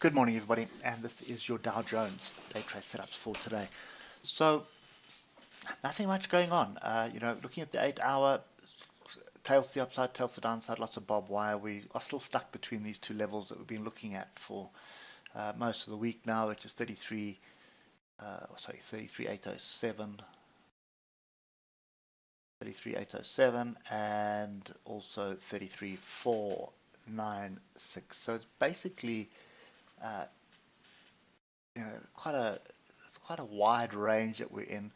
Good morning, everybody, and this is your Dow Jones day trade setups for today. So, nothing much going on. Looking at the 8-hour, tails to the upside, tails to the downside, lots of bob wire. We are still stuck between these two levels that we've been looking at for most of the week now, which is 33,807, 33,807, and also 33,496. So it's basically quite a wide range that we're in.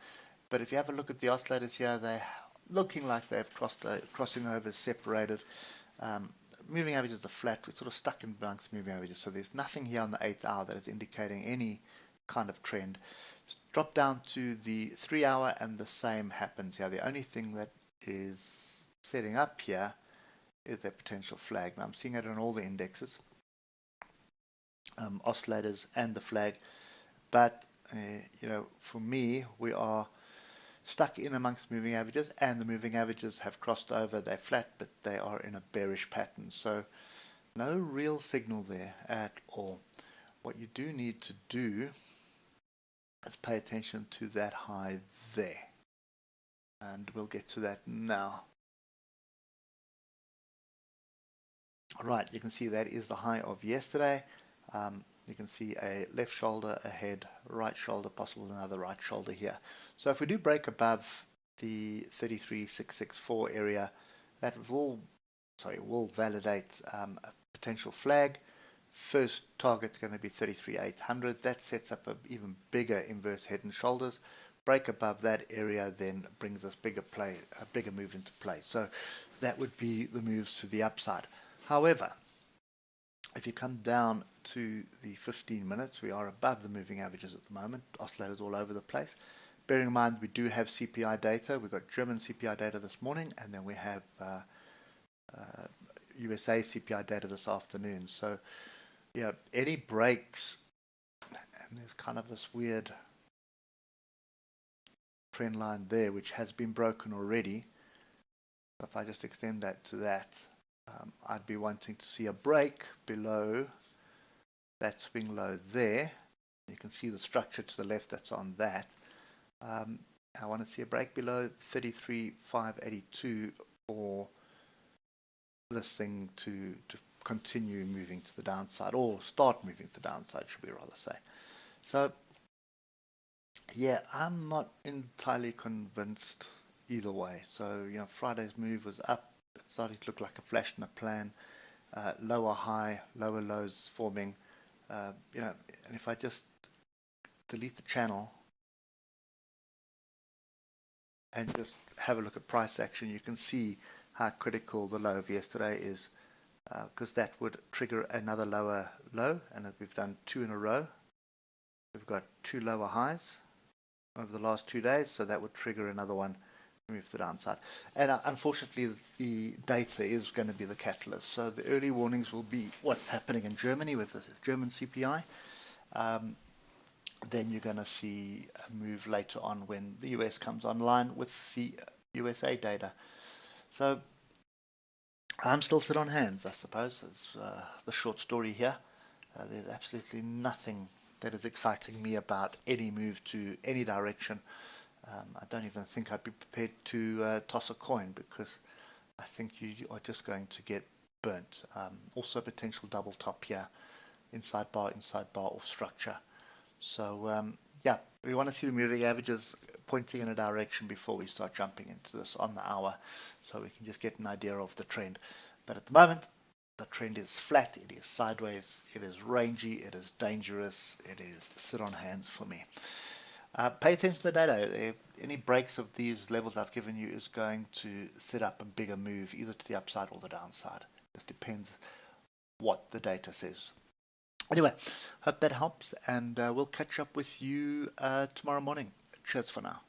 But if you have a look at the oscillators here, they're looking like they've crossing over, separated. Moving averages are flat. We're sort of stuck in amongst moving averages. So there's nothing here on the 8-hour that is indicating any kind of trend. Drop down to the 3-hour and the same happens here. The only thing that is setting up here is that potential flag. Now I'm seeing it on all the indexes, oscillators and the flag. But for me, we are stuck in amongst moving averages, and the moving averages have crossed over. They're flat, but they are in a bearish pattern. So no real signal there at all. What you do need to do is pay attention to that high there. And we'll get to that now. All right, you can see that is the high of yesterday. You can see a left shoulder ahead, right shoulder, possible another right shoulder here. So if we do break above the 33,664 area, that will validate a potential flag. First target's going to be 33,800. That sets up an even bigger inverse head and shoulders. Break above that area then brings us a bigger move into play. So that would be the moves to the upside. However, if you come down to the 15 minutes, we are above the moving averages at the moment. Oscillators all over the place. Bearing in mind we do have CPI data. We've got German CPI data this morning, and then we have USA CPI data this afternoon. So yeah, any breaks, and there's kind of this weird trend line there which has been broken already. If I just extend that to that, I'd be wanting to see a break below that swing low there. You can see the structure to the left that's on that. I want to see a break below 33,582 for this thing to continue moving to the downside, or start moving to the downside, should we rather say. So yeah, I'm not entirely convinced either way. So Friday's move was up. It started to look like a flash in the plan. Lower high, lower lows forming. And if I just delete the channel and just have a look at price action, you can see how critical the low of yesterday is, because that would trigger another lower low, and we've done 2 in a row. We've got 2 lower highs over the last 2 days, so that would trigger another one, move to the downside. And unfortunately, the data is going to be the catalyst. So the early warnings will be what's happening in Germany with the German CPI. Then you're going to see a move later on when the US comes online with the USA data. So I'm still sit on hands, I suppose. It's the short story here. There's absolutely nothing that is exciting me about any move to any direction. I don't even think I'd be prepared to toss a coin, because I think you are just going to get burnt. Also potential double top here, inside bar off structure. So yeah, we want to see the moving averages pointing in a direction before we start jumping into this on the hour, so we can just get an idea of the trend. But at the moment, the trend is flat, it is sideways, it is rangy, it is dangerous, it is sit on hands for me. Pay attention to the data. Any breaks of these levels I've given you is going to set up a bigger move, either to the upside or the downside. This depends what the data says. Anyway, hope that helps, and we'll catch up with you tomorrow morning. Cheers for now.